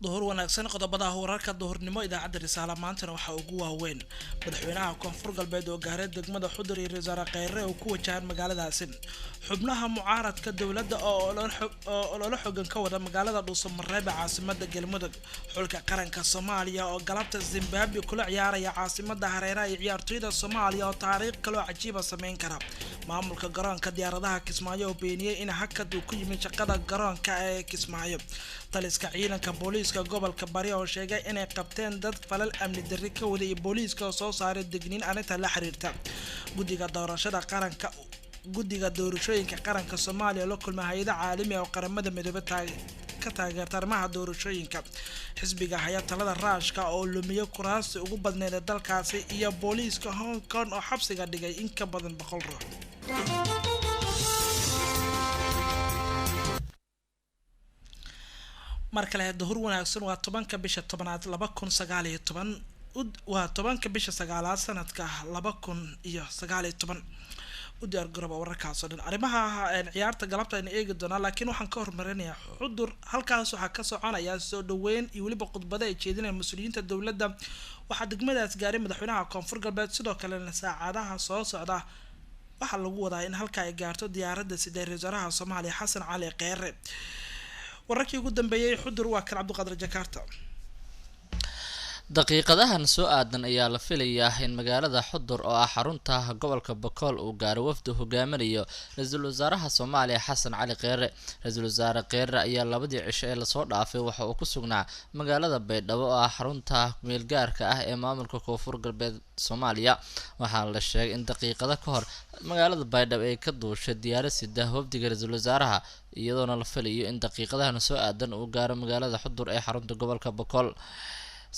ظهور wanaagsan qodobada wararka duhurnimo idaacada risaala maantana waxa ugu waaweyn madaxweynaha koonfur galbeed oo gaaray degmada Xudur iyo Rasaare Kheyre oo ku wajahan magaaladaasi xubnaha mucaaradka dawladda oo la xogan ka wada magaalada Dhuusamareeb caasimadda Galmudug xulka qaranka Soomaaliya oo galabta Zimbabwe kula ciyaaraya caasimadda Hareeraha iyo ciyaartoyda Soomaaliya oo taariikh kale oo cajiib ah sameyn kara maamulka garoonka diyaaradaha Kismaayo oo beeniyay in hakad uu ku yimid shaqada garoonka ee Kismaayo taliska ciidanka booliiska gobolka Bari oo sheegay inay qabteen dad falal amni darri ka wada iyo booliiska oo soo saaray digniin arinta la xiriirta guddiga doorashooyinka qaranka Soomaaliya la kulmay hay'adaha caalamiga oo qaramada midoobay ka taageerta arrimaha doorashooyinka xisbiga haya talada raashka oo lumiyo kuraasta ugu badneed dalkaasi iyo booliiska Hong Kong oo xabsiga dhigay in ka badan 100 ruux markale duhur wanaagsan waa 10ka bisha 10aad 2019 waa 10ka bisha 9aad sanadka 2019 u diyaar garooba wararkaas oo dhan arrimaha ciyaarta galabta in eegi doona laakiin waxaan ka hormarinayaa Xudur halkaas waxa ka soconaya soo dhaweyn iyo waliba khudbada ay jeedinayaan mas'uuliyiinta dawladda waxa degmadaas gaaray madaxweynaha koonfur galbeed sidoo kale saacadaha soo socda waxa lagu wadaa in halka ay gaarto diyaaradda sida Rasaaraha Soomaaliya Xasan Cali Kheyre wararkii ugu dambeeyay Xudur waa kan Cabduqaadir Jakarta daqiiqadahan soo aadan ayaa la filayaa in magaalada Xudur oo ah xarunta gobolka Bakool uu gaaro wafdi hogaaminayo Ra'iisul Wasaaraha Soomaaliya Xasan Cali Kheyre Ra'iisul Wasaare Kheyre ayaa labadii cisho ee la soo dhaafay waxa uu ku sugnaa magaalada Baydhabo oo ah xarunta meel gaarka ah ee maamulka Koonfur Galbeed Soomaaliya waxaa la sheegay in daqiiqada ka hor magaalada Baydhabo ay ka duushay diyaarad sida wafdiga Ra'iisul Wasaaraha iyadoona la filayo in daqiiqadahan soo aadan uu gaaro magaalada Xudur ee xarunta gobolka Bakool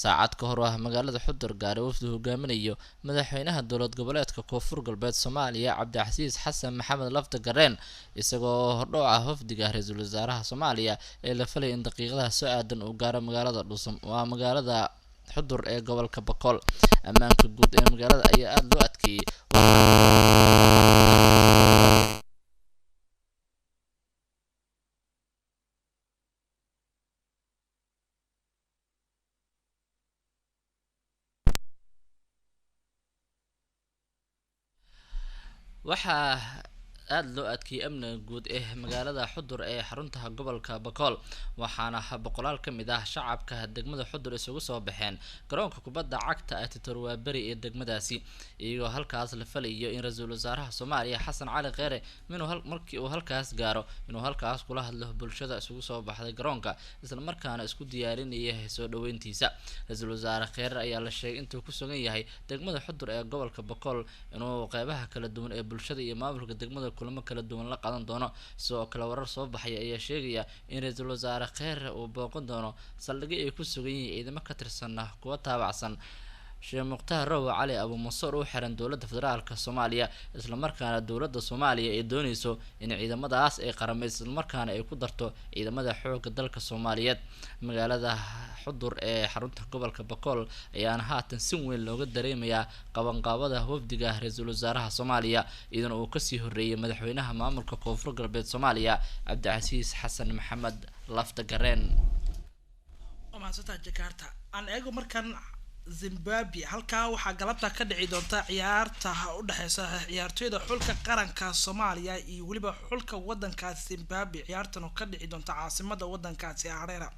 saacad ka hor ah magaalada Xudur gaaray wafdi hogaaminayo madaxweynaha dowlad goboleedka Koonfur Galbeed Soomaaliya Cabdicasiis Xasan Maxamed Laftagareen isagoo hordhac ah wafdiga Ra'iisul Wasaaraha Soomaaliya ee la falay in daqiiqadaha soo aadan uu gaaro magaalada Xudur ee gobolka Bakool ammaanka guud ee magaalada ayaa aad loo adkeeyay waxaa aad loo adkeeyay amniga guud ee magaalada Xudur ee xarunta gobolka Bakool waxaana boqolaal ka mid ah shacabka degmada Xudur isugu soo baxeen garoonka kubadda cagta ee Titwarwaabari ee degmadaasi iyagoo halkaas la falayo in Ra'iisul Wasaaraha Soomaaliya Xasan Cali Kheyre markii uu halkaas gaaro inuu halkaas kula hadlo bulshada isugu soo baxday garoonka isla markaana isku diyaarinayay soo dhaweyntiisa Ra'iisul Wasaare Kheyre ayaa la sheegay intuu ku sugan yahay degmada Xudur ee gobolka Bakool inuu qaybaha kala duwan ee bulshada iyo maamulka degmada kulamo kala duwan la qadan doono sidoo kale warar soo baxay ayaa sheegaya in Ra'iisul Wasaare Kheyre uu booqan doono saldhigyo ay ku sugan yihiin ciidamo ka tirsan kuwa taabacsan Sheekh Muqtaar Rawo Cali Abu Mansuur oo xiran dowladda federaalka Soomaaliya isla markaana dowladda Soomaaliya ay doonayso in ciidamadaas ay qaramayso isla markaana ay ku darto ciidamada xoogga dalka Soomaaliyeed magaalada Xudur ee xarunta gobolka Bakool ayaana haatan si weyn looga dareemayaa qabanqaabada wafdiga Ra'iisul Wasaaraha Soomaaliya iyadoo uu ka sii horeeyay madaxweynaha maamulka Koonfur Galbeed Soomaaliya Cabdicasiis Xasan Maxamed Laftagareen Jakarta aan eego markan Zimbabwe halka waxa galabta ka dhici doonta ciyaarta u dhaxaysa ciyaartoyda xulka qaranka Soomaaliya iyo waliba xulka wadanka Zimbabwe ciyaartan oo ka dhici doonta caasimadda wadankaasi Hareera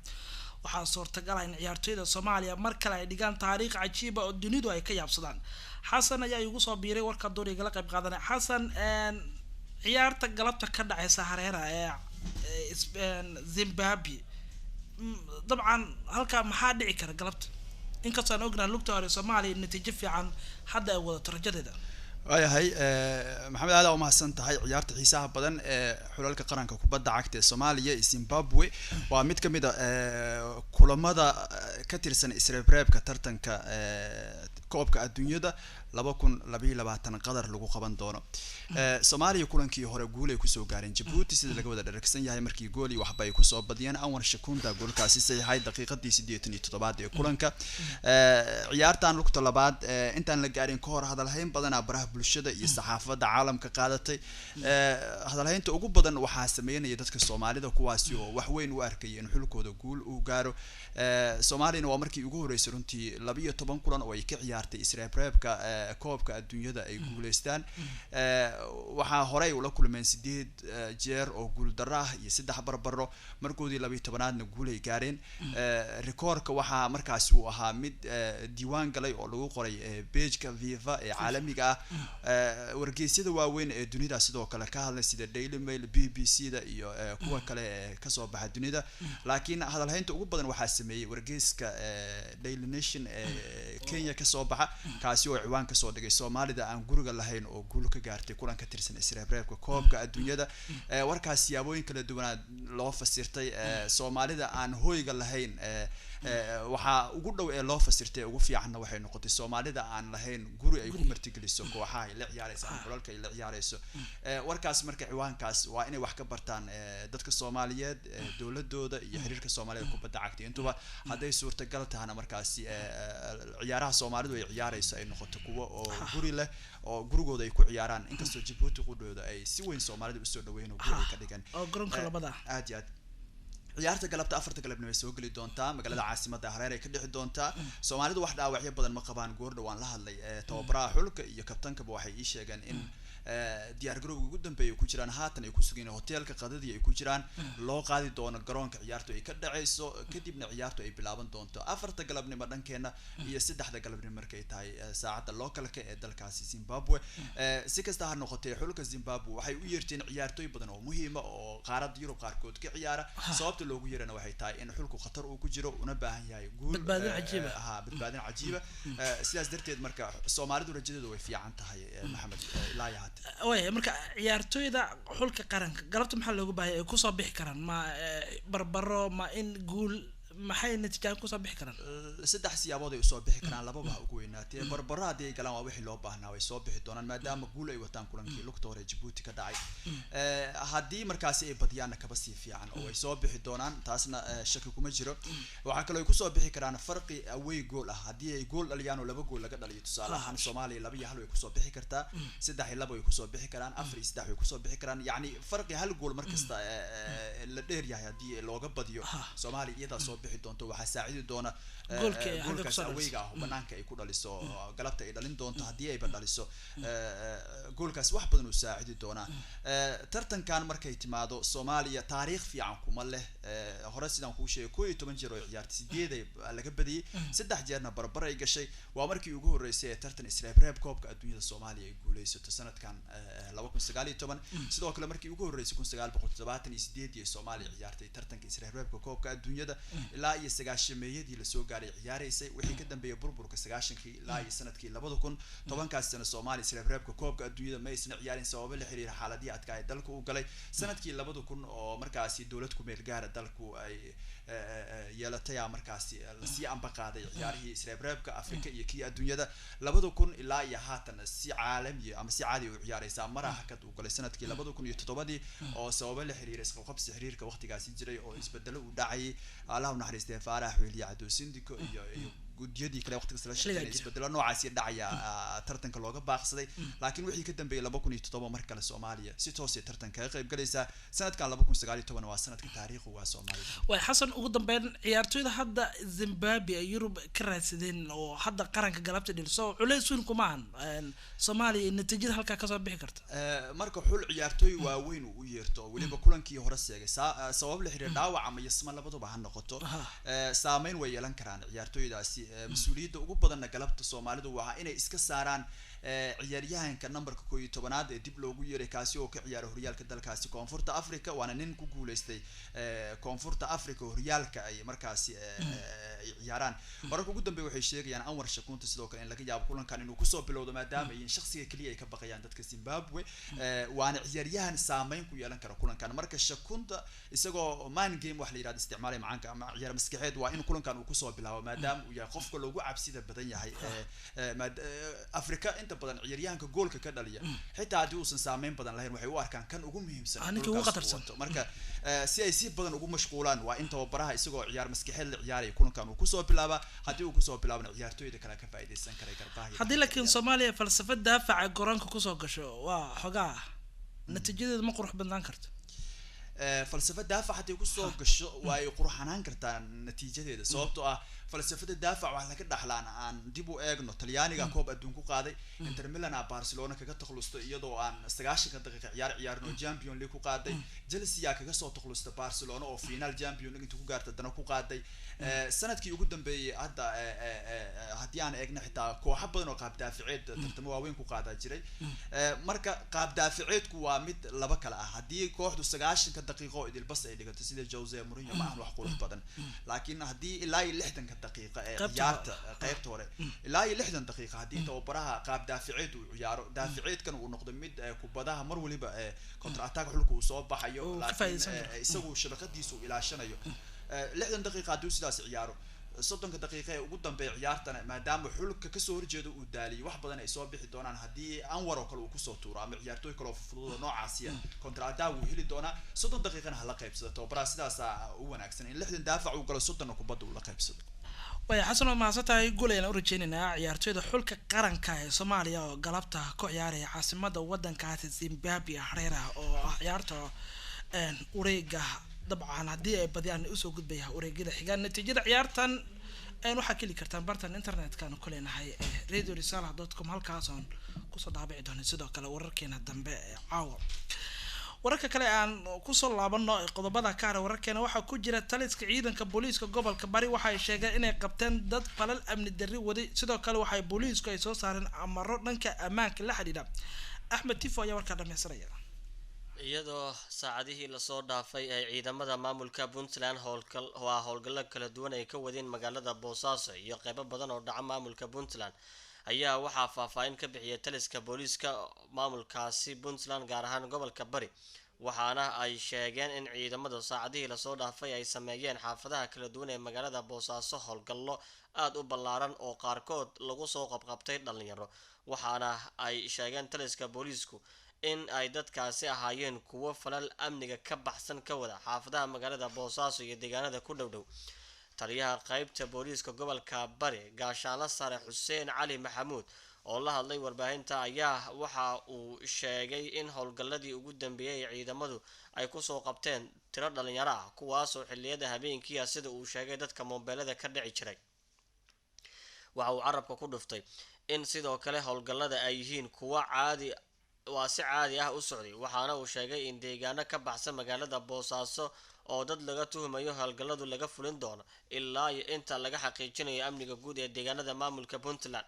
waxa suurtagal ah in ciyaartoyda Soomaaliya mar kale ay dhigaan taariikh cajiib ah oo dunidu ay ka yaabsadaan Xasan ayaa igu soo biiray warka dooriga la qayb qaadanay Xasan ciyaarta galabta ka dhacaysa Hareera ee Zimbabwe dabcan halka maxaa dhici kara galabta inkastoo aan ognahay lugta hore Soomaaliya natiijo fiican hadda ay wada tarajadeeda waayahay maxamed aad u mahadsan tahay ciyaarta xiisaha badan ee xulalka qaranka kubadda cagta ee Soomaaliya iyo Zimbabwe waa mid ka mid ah kulamada ka tirsan isreebreebka tartanka koobka adduunyada 2022 qadar lagu qaban doono Soomaaliya kulankii hore guul ay ku soo gaareen Djibouti sida laga wada dharagsan yahay markii gool wax bay ku soo badiyeen Anwar Shakunda goolkaasi saxiixay daqiiqadii 87 ee kulanka ciyaartan lugta labaad intaan la gaarin ka hor hadalhayn badan baraha bulshada iyo saxaafadda caalamka qaadatay hadalhaynta ugu badan waxaa sameynaya dadka Soomaalida kuwaasi oo wax weyn u arkay in xulkooda guul uu gaaro Soomaalina waa markii ugu horeysay runtii 12 kulan oo ay ka ciyaartay Isreebreebka koobka adduunyada ay guuleystaan waxaa horey ula kulmeen 8 jeer oo guul darro ah iyo 3 barbaro markoodii 12aadna guul ay gaareen rekoorka waxaa markaas uu ahaa mid diiwaan galay oo lagu qoray page-ka FIFA ee caalamiga ah wargeysyada waaweyn ee dunida sidoo kale ka hadlay sida Daily Mail BBC-da iyo kuwa kale ka soo baxa dunida laakiin hadalhaynta ugu badan waxaa sameeyay wargeyska Daily Nation ee Kenya ka soo baxa kaasi oo ciwaan ka soo dhigay Soomaalida aan guriga lahayn oo guul ka gaartay kulan ka tirsan Isreebreebka koobka adduunyada warkaas siyaabooyin kala duwan loo fasirtay Soomaalida aan hooyga lahayn waxa ugu dhow ee loo fasirtay ugu fiicanna waxay noqotay Soomaalida aan lahayn guri ay ku martigeliso kooxaha ay la ciyaarayso xulalka ay la ciyaarayso warkaas marka ciwaankaas waa inay wax ka bartaan dadka Soomaaliyeed dawladooda iyo xiriirka Soomaalida kubadda cagta intuba haday suurtagal tahana markaas ciyaaraha Soomaalidu ay ciyaarayso ay noqoto kuwa oo guri leh oo gurigooda ay ku ciyaaraan inkastoo Djibouti qudooda ay si weyn Soomaalida u soo dhaweeyeen oo guri ka dhigan oo garoonka labada aad ciyaarta galabta 4 galabnimo ay soo gali doontaa magaalada caasimadda Hareer ay ka dhixi doontaa Soomaalidu wax dhaawacyo badan ma qabaan goor dhawaan la hadlay tababaraha xulka iyo kabtanka waxay ii sheegeen in diyaar garowga ugu dambeeyay ku jiraan haatan ay ku sugeen hoteelka qadadii ay ku jiraan loo qaadi doono garoonka ciyaartu ay ka dhacayso kadibna ciyaartu ay bilaaban doonto 4 galabnimo dhankeena iyo 3 galabnimo markay tahay saacada localka ee dalkaasi Zimbabwe si kasta ha noqotay xulka Zimbabwe waxay u yeerteen ciyaartoy badan oo muhiim ah oo qaaradda Yurub qaarkood ka ciyaara sababta loogu yeerana waxay tahay in xulku khatar uu ku jiro una baahan yahay guul badbaadin cajiiba sidaas darteed marka Soomaalidu rajadeedu way fiican tahay Maxamed ilaa way marka ciyaartoyda xulka qaranka galabta maxaa loogu baahay ay ku soo bixi karaan ma barbaro ma in guul maxay natiijada ku soo bixi karaan saddex siyaabood ay soo bixi karaan lababa ugu weynaatay barbaro hadii ay galaan waa wixii loo baahnaa way soo bixi doonaan maadaama guul ay wataan kulankii lugta hore Djibouti ka dhacay hadii markaas ay badiyaan kaba sii fiican oo ay soo bixi doonaan taasna shaki kuma jiro waxa kale ay ku soo bixi karaan farqi away goal ah hadii ay goal dhaliyaan oo laba goal laga dhaliyo tusaale ahaan Soomaaliya 2-1 way ku soo bixi kartaa 3-2 way ku soo bixi karaan 4-3 way ku soo bixi karaan yani farqi hal goal markasta la dheer yahay hadii looga badiyo Soomaaliya iyada soo bixi doonto waxa saacidi doona goolkaas awayga ah banaanka ay ku dhaliso galabta ay dhalin doonto hadii ay dhaliso goolkaas wax badan uu saacidi doona tartankan markay timaado Soomaaliya taariikh fiican kuma leh hore sidaan ku sheegay 12 jeer oo ciyaartay 8 laga badiyay 3 jeerna barbar ay gashay waa markii ugu horeysay ee tartan Isreebreeb koobka adduunyada Soomaaliya ay guuleysato sanadkan 2019 sidoo kale markii ugu horeysay 1978 ee Soomaaliya ciyaartay tartanka Isreebreebka koobka adduunyada ilaa iyo 9meeyadii la soo gaaray ciyaaraysay wixii ka dambeeyay burburka 9kii ilaa iyo sanadkii 2010kaas sana Soomaaliya Isreebreebka koobka adduunyada ma aysan ciyaarin sabab la xiriir xaaladii adkaa ee dalka uu galay sanadkii 2000 oo markaasi dawlad ku meel gaar dalku ay yeelatay markaasi la sii amba qaaday ciyaarihii Isreebreebka Afrika iyo kii adduunyada 2000 ilaa iyo haatan si caalami ama si caadi u ciyaaraysa maraha ka uu galay sanadkii 2007 oo sabab la xiriir isqabqabsi xiriirka waqtigaasi jiray oo isbedelo u dhacay Allah u naxariistay Faarax Weliya Cabdo Sindiko iyo gudiyadii kale waqtigaas la shaqeeyay isbedelo noocaas dhacaya tartanka looga baaqsaday laakiin wixii ka dambeeyay 2007 mar kale Soomaaliya si toos ah tartanka ka qayb galaysa sanadkan 2019 waa sanadka taariikhu waa Soomaaliya way xasan ugu dambeyn ciyaartoyda hadda Zimbabwe Yurub ka raadsadeen oo hadda qaranka galabta dhilso culays weyn kuma ahan Soomaaliya natiijada halka ka soo bixi karta marka xul ciyaartoy waaweyn u yeerto waliba kulankii hore seegay sabab la xiriir dhaawac ama yasma labaduba ha noqoto saameyn way yeelan karaan ciyaartoydaasi mas'uuliyadda ugu badan galabta Soomaalidu waa inay iska saaraan ciyaaryahanka numberka 11aad ee dib loogu yeeray kaasi oo ka ciyaara horyaalka dalkaasi Koonfurta Afrika waana nin ku guuleystay Koonfurta Afrika horyaalka ay markaasi ciyaaraan marka ugu dambeeyay waxay sheegayaan Anwar Shakunta sidoo kale in laga yaabo kulankan inuu ku soo bilowdo maadaama ay shakhsiga kaliya ay ka baqayaan dadka Zimbabwe waana ciyaaryahan saameyn ku yeelan kara kulankan marka Shakunta isagoo man game wax la yiraahdo isticmaalay macaanka ama ciyaar maskaxeed waa in kulankan uu ku soo bilaabo maadaama uu yahay qofka loogu cabsida badan yahay Afrika inta badan ciyaaryahanka goolka ka dhaliya xitaa hadii uusan saameyn badan lahayn waxay u arkaan kan ugu muhiimsan marka si ay si badan ugu mashquulaan waa in tababaraha isagoo ciyaar maskaxeed la ciyaaray kulankan uu ku soo bilaaba hadii uu ku soo bilaabana ciyaartooyda kale ka faa'iideysan karay garbaha hadii laakiin Soomaaliya falsafada daafaca garoonka ku soo gasho waa xogaa natiijadeedu ma qurux badnaan karto falsafada daafac hadii ku soo gasho way qurxanaan kartaa natiijadeeda sababtoo ah falsafada daafac waxa laga dhaxlaan aan dib u eegno Talyaaniga koob adduun ku qaaday Inter Milan Barcelona kaga takhalusto iyadoo aan 90 daqiiqo ciyaarno Champions League ku qaaday Chelsea kaga soo takhalusto Barcelona oo final Champions League inta ku gaartay dana ku qaaday sanadkii ugu dambeeyay hadda hadii aan eegno xitaa kooxo badan oo qaab daafaceed tartamo waaweyn ku qaadaa jiray marka qaab daafaceedku waa mid laba kala ah hadii kooxdu 90 daqiiqo idil bas ay dhigato sida Jose Mourinho ma aan wax qurux badan laakiin hadii ilaa 60 daqiiqo ee ciyaarta qaybta hore ilaa 60 daqiiqo hadii tababaraha qaab daafaceed uu ciyaaro daafaceedkan uu noqdo mid kubadaha mar waliba counter attack xulku uu soo baxayo laakiin isagu shabaqadiisu ilaashanayo 60 daqiiqo hadii sidaas ciyaaro 30 daqiiqo ee ugu dambeeyay ciyaartana maadaama xulka ka soo horjeedo uu daaliyo wax badan ay soo bixi doonaan hadii Anwar oo kale uu ku soo tuuro ama ciyaartooy kale oo fudud noocaas ah counter attack uu heli doona 30 daqiiqana hala qaybsado tababaraha sidaas u wanaagsan in 60 daafac uu galo 30 kubadda uu la qaybsado way xasan oo maasataay golayna u rajeynaa ciyaartooyda xulka qaranka ee Soomaaliya oo galabta ku ciyaaraya caasimada wadankaasi Zimbabwe Harare oo ciyaarta wareega dabcan hadii ay badiyaan u soo gudbaya wareegada xigaan natiijada ciyaartan waxaa keli kartaan bartan internet-kan ku leenahay radiorisala.com halkaas oo ku soo daabici doona sidoo kale wararkeena dambe caawa wararka kale aan ku soo laabano qodobada kaar wararkeena waxa ku jira taliska ciidanka booliiska gobolka Bari waxa ay sheegeen inay qabteen dad falal amni darri waday sidoo kale waxa ay booliisku ay soo saareen amaro dhanka ammaanka la xiriira Axmed Tifo ayaa warka dhameystiraya iyadoo saacadihii la soo dhaafay ay ciidamada maamulka Puntland howlgallo kala duwan ay ka wadeen magaalada Boosaaso iyo qaybo badan oo dhaca maamulka Puntland ayaa waxaa faahfaahin ka bixiyay taliska booliiska maamulkaasi Puntland gaar ahaan gobolka Bari waxaana ay sheegeen in ciidamada saacadihii la soo dhaafay ay sameeyeen xaafadaha kala duwan ee magaalada Boosaaso howlgallo aad u ballaaran oo qaarkood lagu soo qabqabtay dhalinyaro waxaana ay sheegeen taliska booliisku in ay dadkaasi ahaayeen kuwo falal amniga ka baxsan ka wada xaafadaha magaalada Boosaaso iyo deegaanada ku dhow taliyaha qaybta booliiska gobolka Bari gaashaanle sare Xuseen Cali Maxamuud oo la hadlay warbaahinta ayaa waxa uu sheegay in howlgalladii ugu dambeeyay ciidamadu ay ku soo qabteen tiro dhalinyaro ah kuwaas oo xilliyada habeenkii sida uu sheegay dadka moobilada ka dhici jiray waxa uu carabka ku dhuftay in sidoo kale howlgallada ay yihiin kuwa si caadi ah u socday waxaana uu sheegay in deegaano ka baxsan magaalada Boosaaso oo dad laga tuhumayo howlgalladu laga fulin doono ilaa inta laga xaqiijinayo amniga guud ee deegaanada maamulka Puntland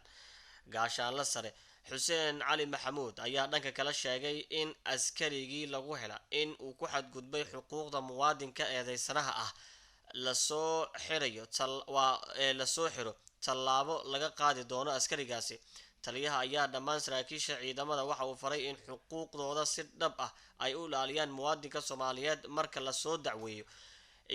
gaashaanle sare Xuseen Cali Maxamuud ayaa dhanka kale sheegay in askarigii lagu hela in uu ku xadgudbay xuquuqda muwaadinka eedeysanaha ah la soo xiro tallaabo laga qaadi doono askarigaasi taliyaha ayaa dhammaan saraakiisha ciidamada waxa uu faray in xuquuqdooda si dhab ah ay u ilaaliyaan muwaadinka Soomaaliyeed marka la soo dacweeyo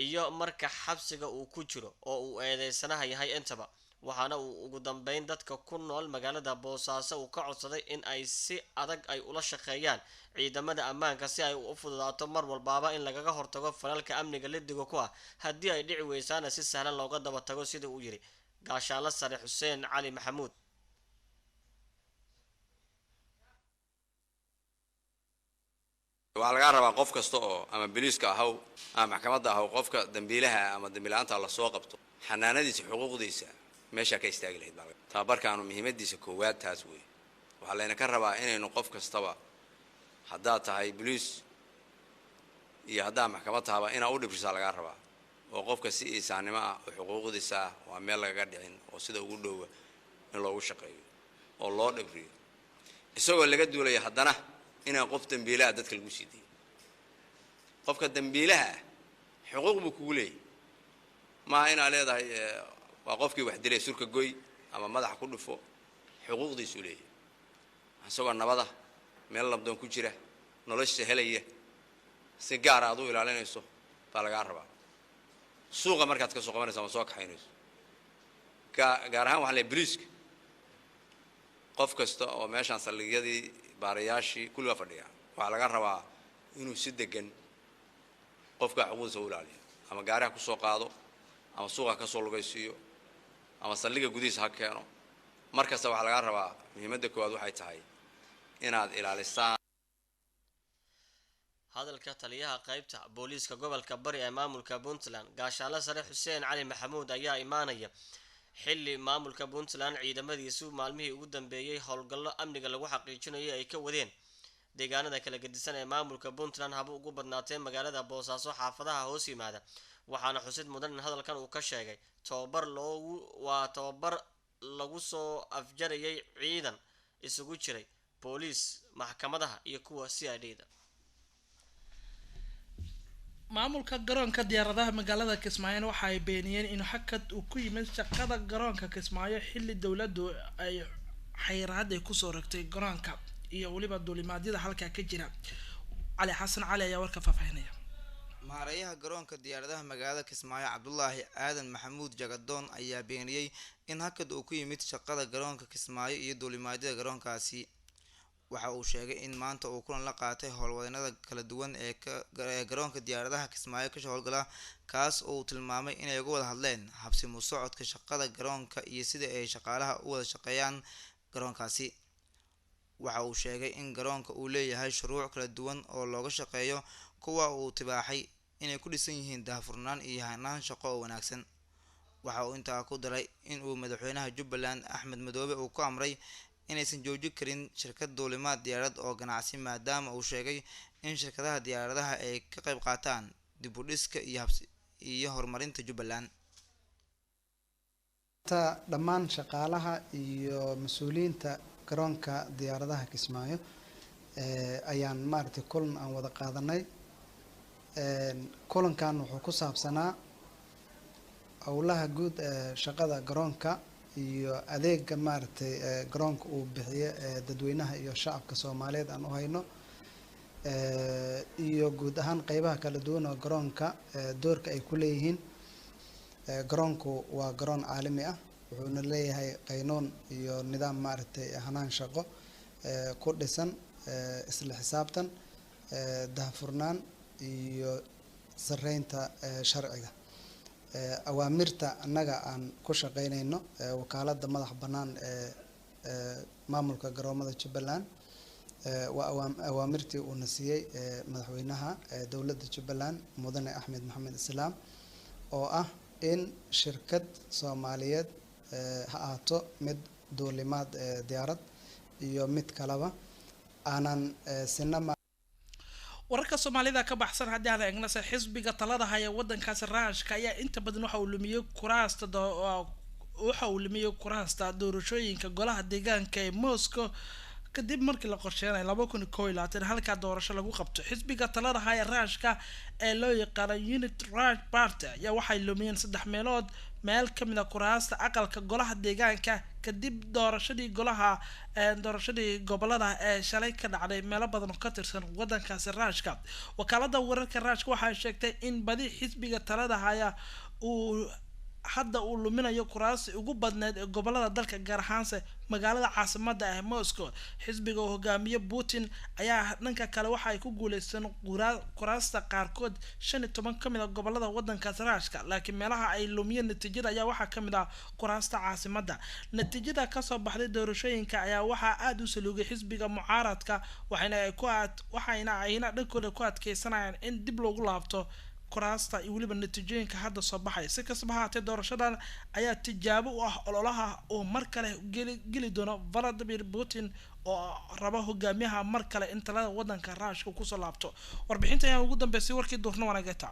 iyo marka xabsiga uu ku jiro oo uu eedeysanaha yahay intaba waxaana uu ugu dambeyn dadka ku nool magaalada Boosaaso uu ka codsaday in ay si adag ay ula shaqeeyaan ciidamada ammaanka si ay u fududaato mar walbaaba in lagaga hortago falalka amniga lidiga ku ah haddii ay dhici weysaan si sahlan looga daba tago sida uu yiri gaashaanle sare Xuseen Cali Maxamuud waxaa laga rabaa qof kasta oo ama booliiska ahaw ama maxkamadda ahaw qofka dambiilaha ama dambiilaanta la soo qabto xanaanadiisa xuquuqdiisa meesha ka istaagi lahayd baa tababarkaanu muhiimadiisa koowaad taas weey waxaa layna ka rabaa inaynu qof kastaba haddaa tahay booliis iyo haddaa maxkamad tahaba inaa u dhibrisaa laga rabaa oo qofka si isaanimo ah oo xuquuqdiisa waa meel lagaga dhicin oo sida ugu dhowa in loogu shaqeeyo oo loo dhibriyo isagoo laga duulaya haddana inaan qof dambiilaha dadka lagu sii dayo qofka dambiilaha xuquuq buu kugu leeyahay maaha inaad leedahay waa qofkii wax dilay surka goy ama madaxa ku dhufo xuquuqdiisu leeyahay isagoo nabada meel labdoon ku jira nolosha helaya si gaar ah aad u ilaalinayso baa lagaa rabaa suuqa markaad ka soo qabanayso ama soo kaxaynayso gaar ahaan waxaa leeyahay boliiska qof kasta oo meeshaan saldhigyadii baarayaashii kulliga fadhiya waxaa laga rabaa inuu si degan qofka xuquuqdiisa u ilaaliyo ama gaariha ku soo qaado ama suuqa ka soo lugaysiiyo ama saldhiga gudihiisa ha keeno markasta waxaa laga rabaa muhiimadda koowaad waxay tahay inaad ilaalisaan hadalka taliyaha qaybta booliiska gobolka bari ee maamulka Puntland gaashaale sare Xuseen Cali Maxamuud ayaa imaanaya xilli maamulka Puntland ciidamadiisu maalmihii ugu dambeeyay howlgallo amniga lagu xaqiijinayo ay ka wadeen deegaanada kala gedisan ee maamulka Puntland haba ugu badnaatay magaalada Boosaaso xaafadaha hoos yimaada waxaana xusid mudan in hadalkan uu ka sheegay tababar lagu soo afjarayay ciidan isugu jiray booliis maxkamadaha iyo kuwa CID-da maamulka garoonka diyaaradaha magaalada Kismaayo waxa ay beeniyeen in hakad uu ku yimid shaqada garoonka Kismaayo xilli dawladdu ay xayiraad ay ku soo rogtay garoonka iyo waliba duulimaadyada halka ka jira Cali Xasan Cali ayaa warka faafaynaya maareeyaha garoonka diyaaradaha magaalada Kismaayo Cabdullaahi Aadan Maxamuud Jagadoon ayaa beeniyay in hakad uu ku yimid shaqada garoonka Kismaayo iyo duulimaadyada garoonkaasi waxa uu sheegay in maanta uu kulan la qaatay howlwadeennada kala duwan ee garoonka diyaaradaha Kismaayo ka howlgala kaas oo uu tilmaamay inay uga wada hadleen habsimo socodka shaqada garoonka iyo sida ay shaqaalaha u wada shaqeeyaan garoonkaasi waxa uu sheegay in garoonka uu leeyahay shuruuc kala duwan oo looga shaqeeyo kuwa uu tibaaxay inay ku dhisan yihiin daahfurnaan iyo hanaan shaqo oo wanaagsan waxa uu intaa ku daray in uu madaxweynaha Jubbaland Axmed Madoobe uu ku amray inaysan joojin karin shirkad duulimaad diyaarad oo ganacsi maadaama uu sheegay in shirkadaha diyaaradaha ay ka qayb qaataan dib u dhiska iyo horumarinta Jubbaland dhammaan shaqaalaha iyo mas'uuliyiinta garoonka diyaaradaha Kismaayo ayaan maartay kulan aan wada qaadanay kulankan wuxuu ku saabsanaa howlaha guud ee shaqada garoonka iyo adeega maartay garoonka uu bixiyo dadweynaha iyo shacabka Soomaaliyeed aan u hayno iyo guud ahaan qaybaha kala duwan oo garoonka doorka ay ku leeyihiin garoonku waa garoon caalami ah wuxuuna leeyahay qaynoon iyo nidaam maartay hanaan shaqo ku dhisan isla xisaabtan daahfurnaan iyo sareynta sharciga awaamirta annaga aan ku shaqeynayno wakaaladda madax bannaan maamulka garoomada Jubbaland waa awaamirtii uu nasiyay madaxweynaha dawladda Jubbaland mudane Axmed Maxamed Islaam oo ah in shirkad Soomaaliyeed ha ahaato mid duulimaad diyaarad iyo mid kalaba aanan sinama wararka Soomaalida ka baxsan haddii aan eegno xisbiga talada haya wadankaas Raashka ayaa inta badan waxa uu lumiyay kuraasta doorashooyinka golaha deegaanka ee Moscow kadib markii la qorsheenay 2021 halka doorasho lagu qabto xisbiga talada haya Raashka ee loo yaqaan Unit Right Party ayaa waxay lumiyeen 3 meelood meel kamid ah kuraasta aqalka golaha deegaanka kadib doorashadii gobolada ee shalay ka dhacday meelo badan oo ka tirsan wadankaas Raashka wakaalada wararka Raashka waxay sheegtay in badi xisbiga talada haya uu hadda uu luminayo kuraas ugu badneed ee gobolada dalka gaar ahaan magaalada caasimadda ah Moscow xisbiga hogaamiye Putin ayaa dhanka kale waxa ay ku guuleysteen kuraasta qaarkood 15 kamid ah gobolada wadankaas Raashka laakiin meelaha ay lumiyeen natiijada ayaa waxa kamid ah kuraasta caasimadda natiijada ka soo baxday doorashooyinka ayaa waxa aad u saluugay xisbiga mucaaradka waxayna ayna dhankooda ku adkeysanayaan in dib loogu laabto kuraasta iyo waliba natiijooyinka hadda soo baxay si kastaba haatee doorashadan ayaa tijaabo u ah ololaha oo mar kale geli doono Vladimir Putin oo raba hogaamiyaha mar kale in talada wadanka Raashka ku soo laabto warbixinta ayaa ugu dambeysay warkii duurnimo wanaagta